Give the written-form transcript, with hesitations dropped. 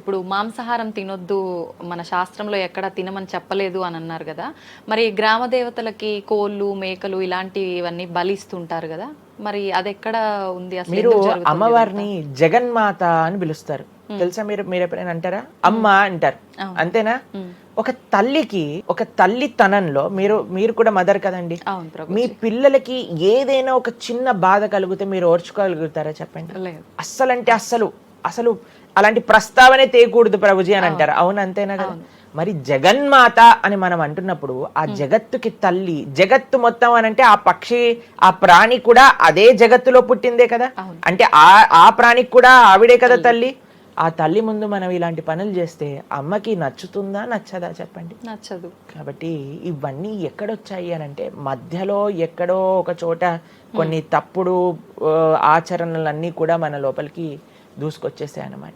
ఇప్పుడు మాంసాహారం తినొద్దు, మన శాస్త్రంలో ఎక్కడ తినమని చెప్పలేదు అని అన్నారు కదా. మరి గ్రామ దేవతలకి కోళ్ళు, మేకలు ఇలాంటివన్నీ బలిస్తుంటారు కదా. మరి అదెక్కడ ఉంది? అసలు మీరు ఎందుకు జరుగుతుంది ఇదంతా? అమ్మవారిని జగన్మాత అని పిలుస్తారు. తెలుసా? మీరు ఎప్పుడైనా అంటారా? అమ్మ అంటారు, అవును. అంతేనా? ఉమ్. ఒక తల్లికి, ఒక తల్లితనంలో మీరు కూడా మదర్ కదండి. అవును ప్రభు. మీ పిల్లలకి ఏదైనా ఒక చిన్న బాధ కలిగితే మీరు ఓర్చుకోగలుగుతారా చెప్పండి? లేదు. అస్సలంటే అసలు అలాంటి ప్రస్తావనే తేయకూడదు ప్రభుజీ అని అంటారు. అవును, అంతేనా కదా? అవును. మరి జగన్మాత అని మనం అంటున్నప్పుడు ఆ జగత్తుకి తల్లి, జగత్తు మొత్తం అని అంటే ఆ పక్షి, ఆ ప్రాణి కూడా అదే జగత్తులో పుట్టిందే కదా. అవును. అంటే ఆ ప్రాణికి కూడా ఆవిడే కదా తల్లి. ఆ తల్లి ముందు మనం ఇలాంటి పనులు చేస్తే అమ్మకి నచ్చుతుందా, నచ్చదా చెప్పండి? నచ్చదు. కాబట్టి ఇవన్నీ ఎక్కడొచ్చాయి అని అంటే మధ్యలో ఎక్కడో ఒక చోట కొన్ని తప్పుడు ఆచరణలన్నీ కూడా మన లోపలికి దూసుకొచ్చేసాయి అన్నమాట.